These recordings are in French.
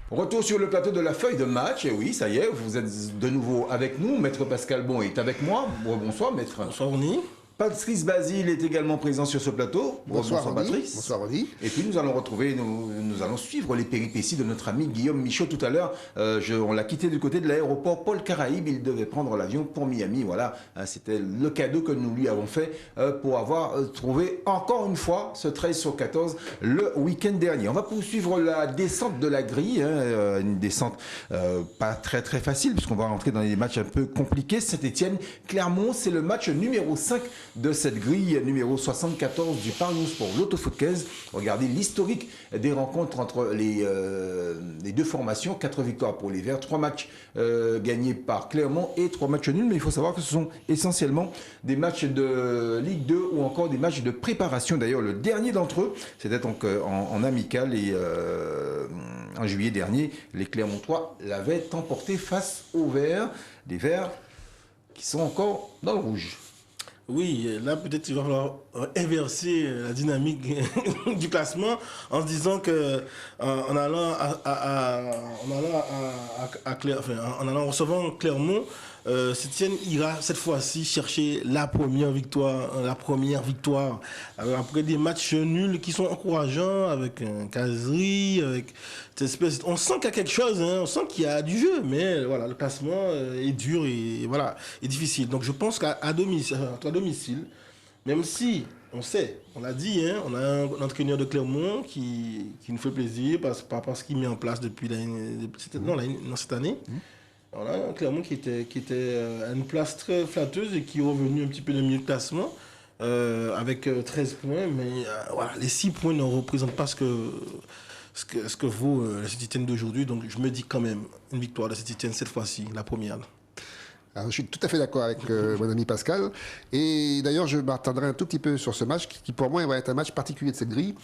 Retour sur le plateau de la feuille de match, et oui, ça y est, vous êtes de nouveau avec nous. Maître Pascal Bon est avec moi. Bonsoir, maître. Bonsoir, Ronny. Patrice Basile est également présent sur ce plateau. Bonsoir, Patrice. Bonsoir, Ronny. Et puis nous allons retrouver, nous allons suivre les péripéties de notre ami Guillaume Michaud tout à l'heure. On l'a quitté du côté de l'aéroport Paul Caraïbe. Il devait prendre l'avion pour Miami. Voilà, c'était le cadeau que nous lui avons fait pour avoir trouvé encore une fois ce 13/14 le week-end dernier. On va poursuivre la descente de la grille, une descente pas très facile puisqu'on va rentrer dans des matchs un peu compliqués. Saint-Étienne, Clermont, c'est le match numéro 5 de cette grille numéro 74 du Paris Sport Loto-Foot 15. Regardez l'historique des rencontres entre les deux formations. 4 victoires pour les Verts, 3 matchs gagnés par Clermont et 3 matchs nuls. Mais il faut savoir que ce sont essentiellement des matchs de Ligue 2 ou encore des matchs de préparation. D'ailleurs, le dernier d'entre eux, c'était donc en amical et en juillet dernier, les Clermontois l'avaient emporté face aux Verts. Des Verts qui sont encore dans le rouge. Oui, là peut-être il va falloir inverser la dynamique du classement en se disant que en allant en recevant Clermont, Saint-Étienne ira cette fois-ci chercher la première victoire après des matchs nuls qui sont encourageants avec un caserie, avec cette espèce. On sent qu'il y a quelque chose, on sent qu'il y a du jeu, mais voilà, le classement est dur et voilà, est difficile. Donc je pense qu'à domicile, même si on sait, on l'a dit, on a un entraîneur de Clermont qui nous fait plaisir parce qu'il met en place depuis cette année. On a un Clermont qui était à une place très flatteuse et qui est revenu un petit peu de milieu de classement avec 13 points. Mais voilà, les 6 points ne représentent pas ce que vaut la Saint-Étienne d'aujourd'hui. Donc je me dis quand même une victoire de Saint-Étienne cette fois-ci, la première. Alors, je suis tout à fait d'accord avec mon ami Pascal. Et d'ailleurs, je m'attendrai un tout petit peu sur ce match qui pour moi va être un match particulier de cette grille.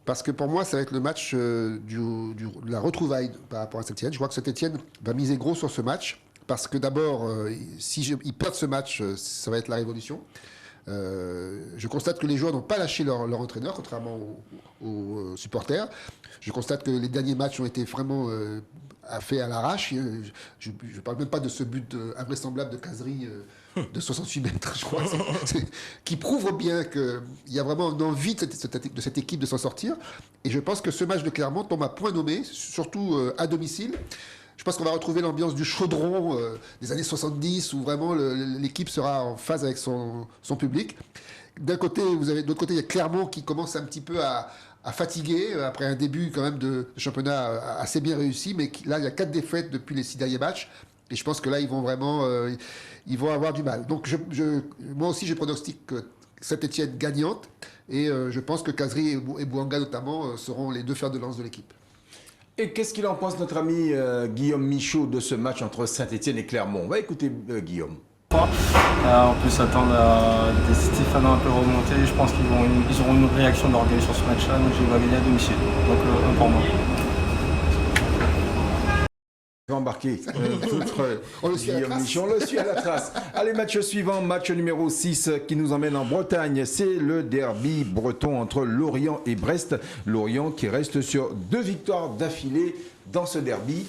Parce que pour moi, ça va être le match de la retrouvaille par rapport à Saint-Étienne. Je crois que Saint-Étienne va miser gros sur ce match. Parce que d'abord, ils perdent ce match, ça va être la révolution. Je constate que les joueurs n'ont pas lâché leur entraîneur, contrairement aux supporters. Je constate que les derniers matchs ont été vraiment faits à l'arrache. Je ne parle même pas de ce but invraisemblable de caserie de 68 mètres, je crois, qui prouve bien qu'il y a vraiment une envie de cette équipe de s'en sortir. Et je pense que ce match de Clermont tombe à point nommé, surtout à domicile. Je pense qu'on va retrouver l'ambiance du chaudron des années 70 où vraiment l'équipe sera en phase avec son public. D'un côté, de l'autre côté, il y a Clermont qui commence un petit peu à fatiguer après un début quand même de championnat assez bien réussi. Mais là, il y a 4 défaites depuis les 6 derniers matchs. Et je pense que là, ils vont vraiment ils vont avoir du mal. Donc moi aussi, je pronostique Saint-Étienne gagnante. Et je pense que Cazerie et Bouanga notamment seront les 2 fers de lance de l'équipe. Et qu'est-ce qu'il en pense notre ami Guillaume Michaud de ce match entre Saint-Étienne et Clermont? On va écouter Guillaume. On peut s'attendre à des Stéphanois un peu remontés. Je pense qu'ils auront une réaction d'orgueil sur ce match-là. Donc je vais gagner à domicile. Donc un pour moi. Embarqué. On le suit à la trace. Allez, match suivant, match numéro 6 qui nous emmène en Bretagne. C'est le derby breton entre Lorient et Brest. Lorient qui reste sur 2 victoires d'affilée dans ce derby.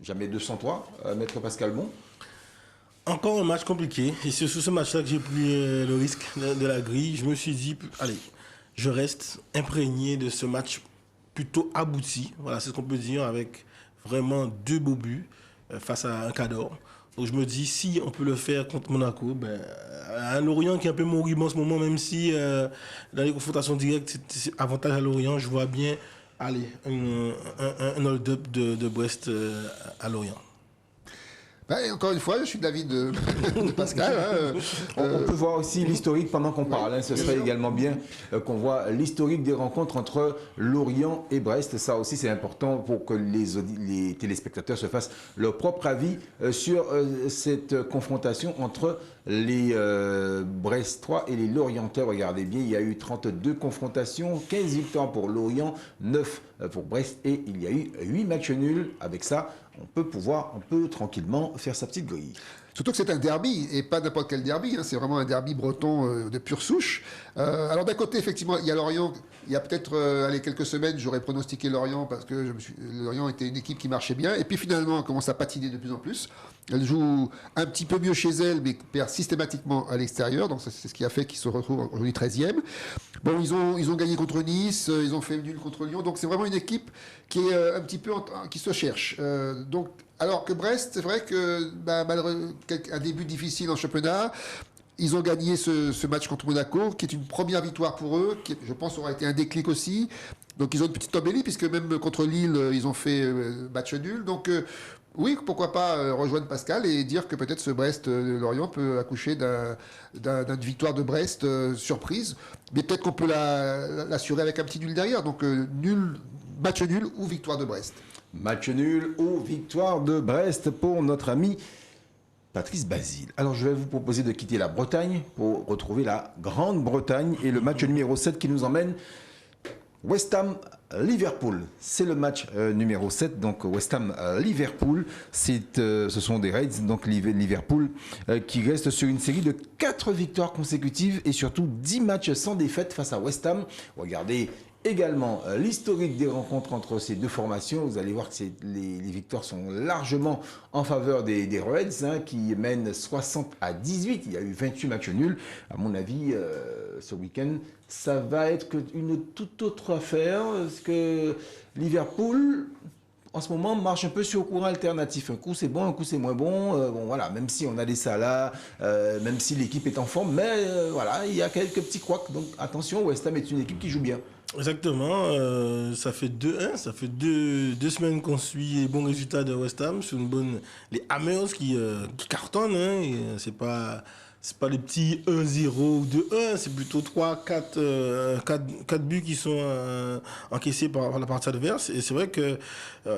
Jamais 203, Maître Pascal Bon. Encore un match compliqué. Et c'est sur ce match-là que j'ai pris le risque de la grille. Je me suis dit, allez, je reste imprégné de ce match plutôt abouti. Voilà, c'est ce qu'on peut dire avec vraiment 2 beaux buts face à un Cador. Donc je me dis, si on peut le faire contre Monaco, un Lorient qui est un peu moribond en ce moment, même si dans les confrontations directes, c'est avantage à Lorient, je vois bien, allez, un hold-up de Brest à Lorient. Et encore une fois, je suis de l'avis de Pascal. On peut voir aussi l'historique pendant qu'on parle. Ce serait également bien qu'on voit l'historique des rencontres entre Lorient et Brest. Ça aussi, c'est important pour que les téléspectateurs se fassent leur propre avis sur cette confrontation entre les Brestois et les Lorientais. Regardez bien, il y a eu 32 confrontations, 15 victoires pour Lorient, 9 pour Brest et il y a eu 8 matchs nuls. Avec ça, on peut tranquillement faire sa petite grille. Surtout que c'est un derby, et pas n'importe quel derby, hein, c'est vraiment un derby breton de pure souche. Alors d'un côté, effectivement, il y a Lorient, il y a peut-être quelques semaines, j'aurais pronostiqué Lorient, parce que Lorient était une équipe qui marchait bien, et puis finalement, elle commence à patiner de plus en plus. Elle joue un petit peu mieux chez elle, mais perd systématiquement à l'extérieur, donc c'est ce qui a fait qu'ils se retrouvent aujourd'hui 13e. Bon, ils ont gagné contre Nice, ils ont fait nul contre Lyon, donc c'est vraiment une équipe qui est un petit peu, qui se cherche. Donc, alors que Brest, c'est vrai que malgré un début difficile en championnat, ils ont gagné ce match contre Monaco, qui est une première victoire pour eux, qui, je pense, aura été un déclic aussi. Donc ils ont une petite embellie, puisque même contre Lille, ils ont fait match nul. Donc oui, pourquoi pas rejoindre Pascal et dire que peut-être ce Brest-Lorient peut accoucher d'une victoire de Brest surprise. Mais peut-être qu'on peut l'assurer avec un petit nul derrière. Donc match nul ou victoire de Brest. Match nul ou victoire de Brest pour notre ami Patrice Basile. Alors je vais vous proposer de quitter la Bretagne pour retrouver la Grande-Bretagne et le match numéro 7 qui nous emmène West Ham-Liverpool. C'est le match numéro 7, donc West Ham-Liverpool. Ce sont des Reds, donc Liverpool, qui reste sur une série de 4 victoires consécutives et surtout 10 matchs sans défaite face à West Ham. Regardez également l'historique des rencontres entre ces deux formations. Vous allez voir que les victoires sont largement en faveur des Reds, hein, qui mènent 60-18. Il y a eu 28 matchs nuls. À mon avis, ce week-end, ça va être une toute autre affaire. Parce que Liverpool, en ce moment, marche un peu sur courant alternatif. Un coup c'est bon, un coup c'est moins bon. Bon voilà, même si on a des Salah, même si l'équipe est en forme, mais voilà, il y a quelques petits couacs. Donc attention, West Ham est une équipe qui joue bien. Exactement, ça fait 2-1, ça fait deux semaines qu'on suit les bons résultats de West Ham sur les Hammers qui cartonnent, hein, et c'est pas les petits 1-0 ou 2-1, c'est plutôt 4 buts qui sont encaissés par la partie adverse. Et c'est vrai que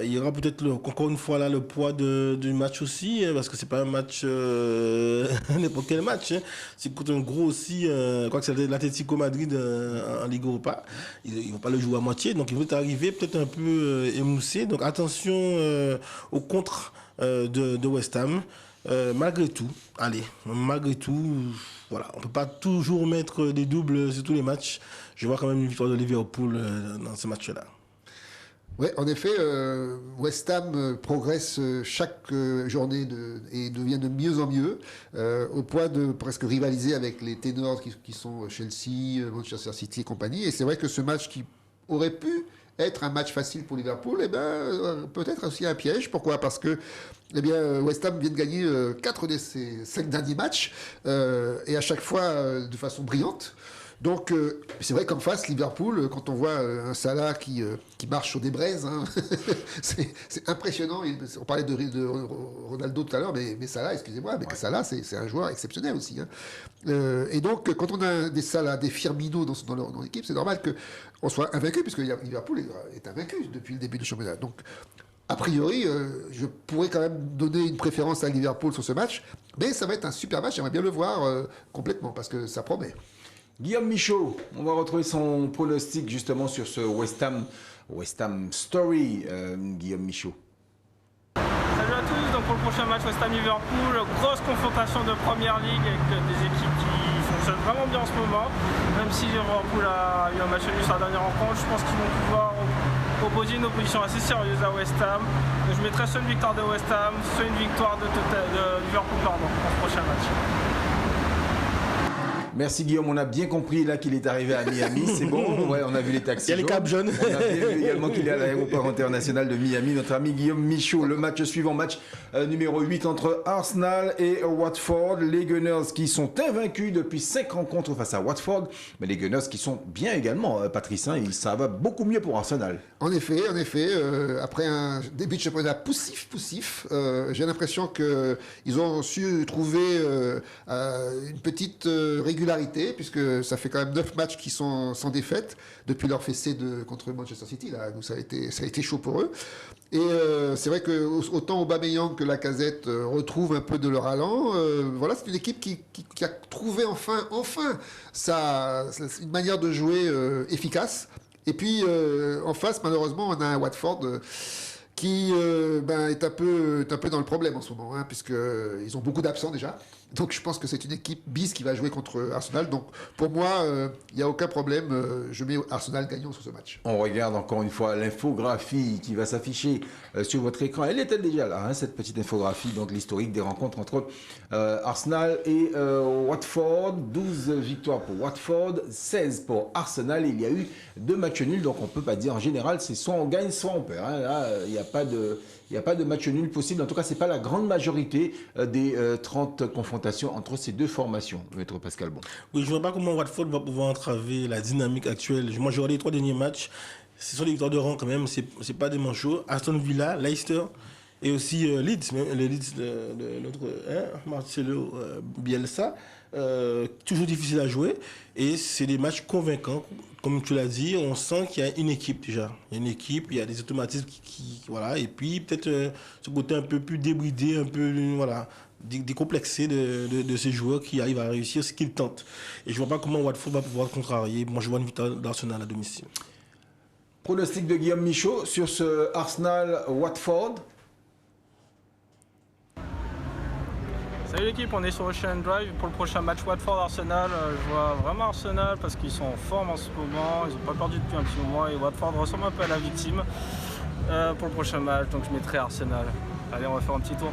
il y aura peut-être encore une fois là le poids du match aussi, hein, parce que c'est pas un match n'importe quel match. Hein. C'est contre un gros aussi, je crois que c'est l'Atlético Madrid en Ligue Europa. Ils vont pas le jouer à moitié, donc ils vont arriver peut-être un peu émoussés. Donc attention au contre de West Ham. Malgré tout, voilà, on peut pas toujours mettre des doubles sur tous les matchs. Je vois quand même une victoire de Liverpool dans ce match-là. Oui, en effet, West Ham progresse chaque journée et devient de mieux en mieux, au point de presque rivaliser avec les ténors qui sont Chelsea, Manchester City et compagnie. Et c'est vrai que ce match qui aurait pu être un match facile pour Liverpool, peut-être aussi un piège. Pourquoi ? Parce que West Ham vient de gagner 4 de ses 5 derniers matchs, et à chaque fois de façon brillante. Donc, c'est vrai qu'en face, Liverpool, quand on voit un Salah qui marche sur des braises, hein, c'est impressionnant. On parlait de Ronaldo tout à l'heure, mais Salah, excusez-moi, mais Salah, c'est un joueur exceptionnel aussi. Hein. Et donc, quand on a des Salah, des Firmino dans l'équipe, c'est normal qu'on soit invaincu, puisque Liverpool est invaincu depuis le début du championnat. Donc, a priori, je pourrais quand même donner une préférence à Liverpool sur ce match, mais ça va être un super match, j'aimerais bien le voir complètement, parce que ça promet. Guillaume Michaud, on va retrouver son pronostic justement sur ce West Ham Story. Guillaume Michaud. Salut à tous, donc pour le prochain match West Ham-Liverpool, grosse confrontation de Première Ligue avec des équipes qui fonctionnent vraiment bien en ce moment. Même si Liverpool a eu un match nul sur la dernière rencontre, je pense qu'ils vont pouvoir proposer une opposition assez sérieuse à West Ham. Donc je mettrai soit une victoire de West Ham, soit une victoire de Liverpool dans ce prochain match. Merci Guillaume, on a bien compris là qu'il est arrivé à Miami, c'est bon, ouais, on a vu les taxis. Il y a les caps jaunes. On a bien vu également qu'il est à l'aéroport international de Miami, notre ami Guillaume Michaud. Le match suivant, match numéro 8 entre Arsenal et Watford. Les Gunners qui sont invaincus depuis 5 rencontres face à Watford, mais les Gunners qui sont bien également, Patrice, hein, ça va beaucoup mieux pour Arsenal. En effet, après un début de championnat poussif, j'ai l'impression qu'ils ont su trouver une petite régularité, puisque ça fait quand même 9 matchs qui sont sans défaite depuis leur fessée contre Manchester City, là, où ça a été chaud pour eux. Et c'est vrai que autant Aubameyang que Lacazette retrouvent un peu de leur allant. Voilà, c'est une équipe qui a trouvé enfin une manière de jouer efficace. Et puis, en face, malheureusement, on a un Watford qui est un peu dans le problème en ce moment, hein, puisqu'ils ont beaucoup d'absents déjà. Donc je pense que c'est une équipe bis qui va jouer contre Arsenal. Donc pour moi, il n'y a aucun problème. Je mets Arsenal gagnant sur ce match. On regarde encore une fois l'infographie qui va s'afficher sur votre écran. Elle était déjà là, hein, cette petite infographie, donc l'historique des rencontres entre Arsenal et Watford. 12 victoires pour Watford, 16 pour Arsenal. Il y a eu 2 matchs nuls, donc on ne peut pas dire en général, c'est soit on gagne, soit on perd. Hein. Là, il n'y a pas de match nul possible. En tout cas, ce n'est pas la grande majorité des 30 confrontations entre ces 2 formations, Maître Pascal Bon. Oui, je ne vois pas comment Watford va pouvoir entraver la dynamique actuelle. Moi, j'ai regardé les 3 derniers matchs. Ce sont des victoires de rang quand même. C'est pas des manchots. Aston Villa, Leicester et aussi Leeds, les Leeds de notre Marcelo Bielsa. Toujours difficile à jouer. Et c'est des matchs convaincants. Comme tu l'as dit, on sent qu'il y a une équipe déjà. Il y a une équipe, il y a des automatismes voilà. Et puis peut-être ce côté un peu plus débridé, un peu voilà, décomplexé de ces joueurs qui arrivent à réussir ce qu'ils tentent. Et je ne vois pas comment Watford va pouvoir contrarier. Moi, je vois une victoire d'Arsenal à domicile. Pronostic de Guillaume Michaud sur ce Arsenal-Watford. Salut l'équipe, on est sur Ocean Drive pour le prochain match Watford-Arsenal. Je vois vraiment Arsenal parce qu'ils sont en forme en ce moment, ils n'ont pas perdu depuis un petit moment et Watford ressemble un peu à la victime pour le prochain match, donc je mettrai Arsenal. Allez, on va faire un petit tour.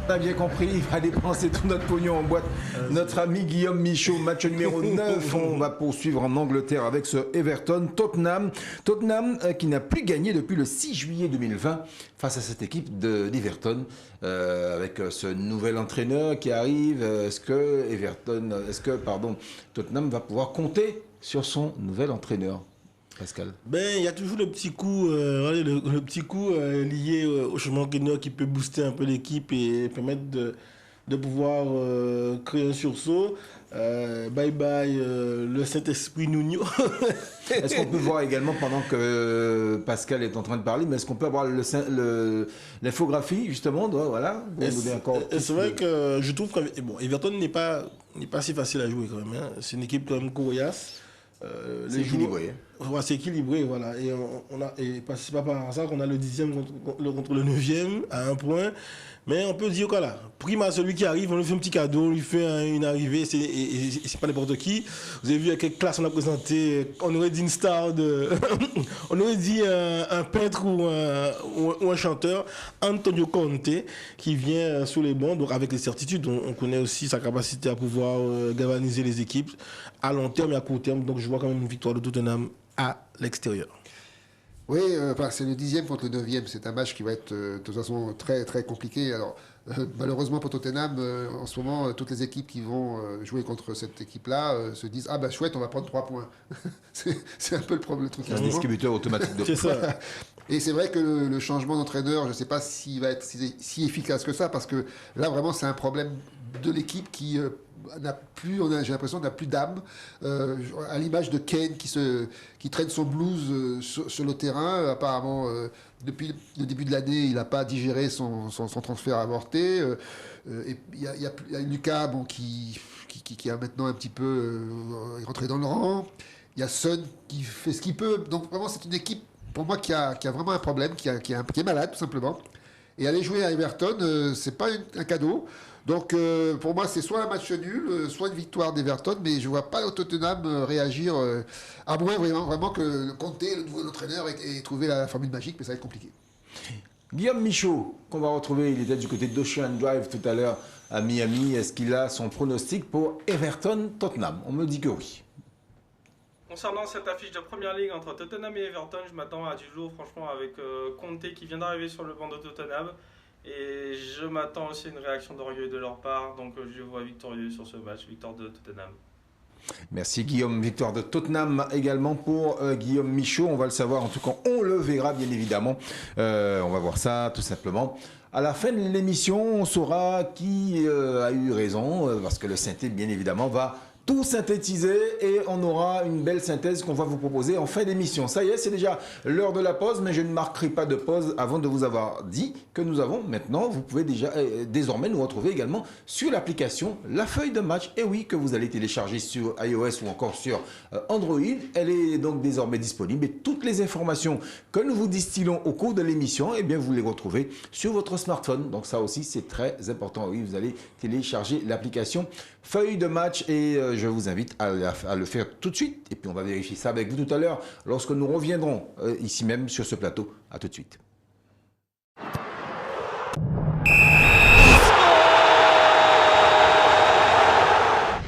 On a bien compris, il va dépenser tout notre pognon en boîte. Notre ami Guillaume Michaud, match numéro 9. On va poursuivre en Angleterre avec ce Everton-Tottenham. Tottenham qui n'a plus gagné depuis le 6 juillet 2020 face à cette équipe d'Everton. Avec ce nouvel entraîneur qui arrive, est-ce que Tottenham va pouvoir compter sur son nouvel entraîneur? Pascal. Il y a toujours le petit coup, le petit coup lié au changement d'entraîneur qui peut booster un peu l'équipe et permettre de pouvoir créer un sursaut. Bye bye le Saint-Esprit Nuno. Est-ce qu'on peut voir également, pendant que Pascal est en train de parler, mais est-ce qu'on peut avoir l'infographie justement, voilà, c'est vrai que je trouve que Everton n'est pas si facile à jouer quand même. Hein. C'est une équipe quand même coriace. C'est équilibré. C'est équilibré, voilà. Et c'est pas par hasard qu'on a le 10e contre le 9e à 1 point. Mais on peut dire, voilà, prime à celui qui arrive, on lui fait un petit cadeau, on lui fait une arrivée, et c'est pas n'importe qui. Vous avez vu à quelle classe on a présenté, on aurait dit une star on aurait dit un peintre ou un chanteur, Antonio Conte, qui vient sous les bancs, donc avec les certitudes. On connaît aussi sa capacité à pouvoir galvaniser les équipes à long terme et à court terme. Donc je vois quand même une victoire de Tottenham à l'extérieur. Oui, c'est le 10e contre le 9e. C'est un match qui va être de toute façon très, très compliqué. Alors, malheureusement pour Tottenham, en ce moment, toutes les équipes qui vont jouer contre cette équipe-là se disent « Ah chouette, on va prendre 3 points. » C'est un peu le problème. Le truc. Un distributeur automatique de points. C'est ça. Et c'est vrai que le changement d'entraîneur, je ne sais pas s'il va être si efficace que ça, parce que là, vraiment, c'est un problème de l'équipe qui... j'ai l'impression, n'a plus d'âme, à l'image de Kane qui traîne son blues sur le terrain. Apparemment, depuis le début de l'année, il n'a pas digéré son transfert avorté. Et il y a Lucas qui a maintenant un petit peu est rentré dans le rang. Il y a Son qui fait ce qu'il peut. Donc vraiment, c'est une équipe, pour moi, qui a vraiment un problème, qui est malade, tout simplement. Et aller jouer à Everton, c'est pas un cadeau. Donc, pour moi, c'est soit un match nul, soit une victoire d'Everton, mais je ne vois pas Tottenham réagir, à moins vraiment que Conte, le nouveau entraîneur, ait trouvé la formule magique, mais ça va être compliqué. Guillaume Michaud, qu'on va retrouver, il était du côté d'Ocean Drive tout à l'heure à Miami. Est-ce qu'il a son pronostic pour Everton-Tottenham? On me dit que oui. Concernant cette affiche de Première Ligue entre Tottenham et Everton, je m'attends à du lourd, franchement, avec Conte qui vient d'arriver sur le banc de Tottenham. Et je m'attends aussi à une réaction d'orgueil de leur part, donc je vois victorieux sur ce match, victoire de Tottenham. Merci Guillaume, victoire de Tottenham également pour Guillaume Michaud, on va le savoir, en tout cas on le verra bien évidemment, on va voir ça tout simplement. À la fin de l'émission, on saura qui a eu raison, parce que le synthé bien évidemment va tout synthétisé et on aura une belle synthèse qu'on va vous proposer en fin d'émission. Ça y est, c'est déjà l'heure de la pause, mais je ne marquerai pas de pause avant de vous avoir dit que nous avons maintenant, vous pouvez déjà désormais nous retrouver également sur l'application La Feuille de Match. Et oui, que vous allez télécharger sur iOS ou encore sur Android. Elle est donc désormais disponible et toutes les informations que nous vous distillons au cours de l'émission, eh bien vous les retrouvez sur votre smartphone. Donc ça aussi, c'est très important. Oui, vous allez télécharger l'application Feuille de Match et je vous invite à le faire tout de suite. Et puis on va vérifier ça avec vous tout à l'heure lorsque nous reviendrons ici même sur ce plateau. À tout de suite.